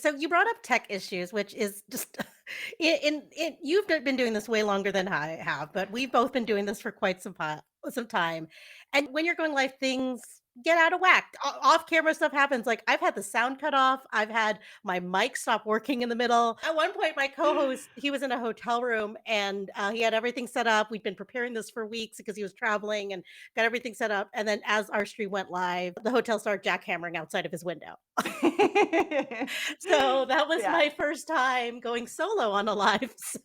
So you brought up tech issues, which is just you've been doing this way longer than I have, but we've both been doing this for quite some time. And when you're going live, things get out of whack. Off camera stuff happens. Like I've had the sound cut off. I've had my mic stop working in the middle. At one point, my co-host, he was in a hotel room and he had everything set up. We'd been preparing this for weeks because he was traveling and got everything set up. And then as our stream went live, the hotel started jackhammering outside of his window. So that was Yeah. my first time going solo on a live. So,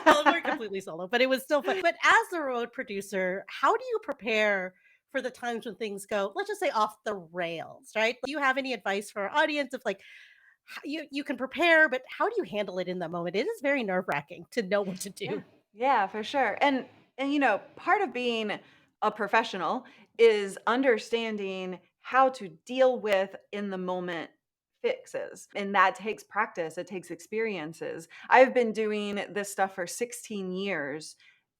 well, we're completely solo, but it was still fun. But as the remote producer, how do you prepare for the times when things go, let's just say off the rails, right? Do you have any advice for our audience of like, you can prepare, but how do you handle it in that moment? It is very nerve wracking to know what to Yeah. do. Yeah, for sure. And part of being a professional is understanding how to deal with in the moment fixes. And that takes practice, it takes experiences. I've been doing this stuff for 16 years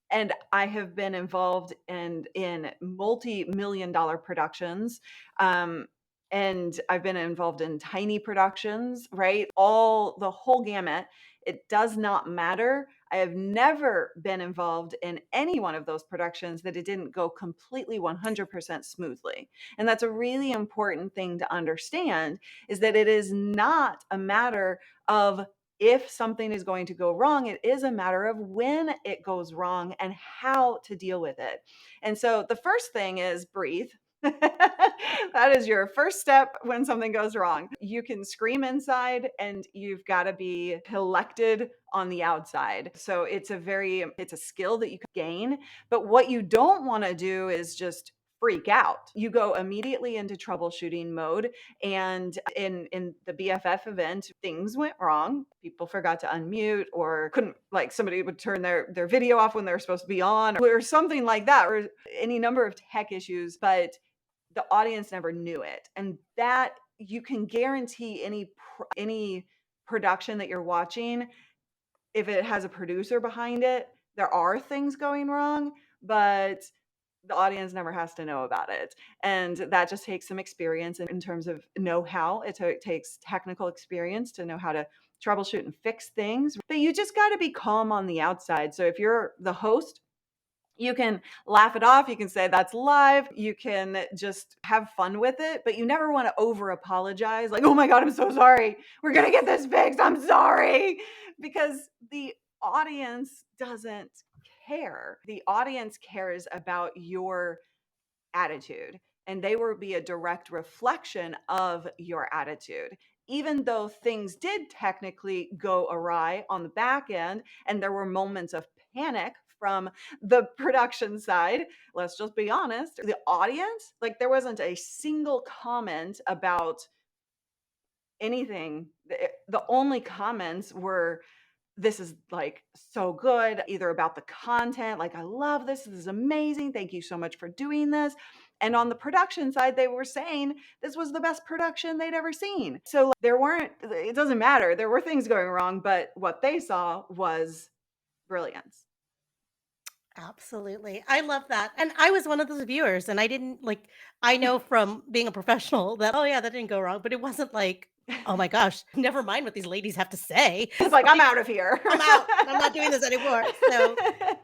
and I have been involved in multi-million dollar productions. And I've been involved in tiny productions, right? All the whole gamut. It does not matter. I have never been involved in any one of those productions that it didn't go completely 100% smoothly. And that's a really important thing to understand is that it is not a matter of if something is going to go wrong, it is a matter of when it goes wrong and how to deal with it. And so the first thing is breathe. That is your first step when something goes wrong. You can scream inside and you've got to be collected on the outside. So it's a skill that you can gain, but what you don't want to do is just freak out. You go immediately into troubleshooting mode. And in the BFF event, things went wrong. People forgot to unmute or couldn't, like somebody would turn their video off when they were supposed to be on or something like that, or any number of tech issues, but the audience never knew it. And that you can guarantee any production that you're watching, if it has a producer behind it, there are things going wrong, but the audience never has to know about it. And that just takes some experience in terms of know-how. It takes technical experience to know how to troubleshoot and fix things. But you just got to be calm on the outside. So if you're the host, you can laugh it off. You can say that's live. You can just have fun with it, but you never want to over apologize. Like, oh my God, I'm so sorry. We're going to get this fixed. I'm sorry. Because the audience doesn't care. The audience cares about your attitude, and they will be a direct reflection of your attitude. Even though things did technically go awry on the back end and there were moments of panic from the production side, let's just be honest, the audience, like there wasn't a single comment about anything. The only comments were, this is like so good, either about the content, like, I love this. This is amazing. Thank you so much for doing this. And on the production side, they were saying this was the best production they'd ever seen. So like, it doesn't matter. There were things going wrong, but what they saw was brilliance. Absolutely. I love that. And I was one of those viewers and I didn't like I know from being a professional that oh yeah, that didn't go wrong, but it wasn't like, oh my gosh, never mind what these ladies have to say. It's It's like, I'm like out of here. I'm out. I'm not doing this anymore. So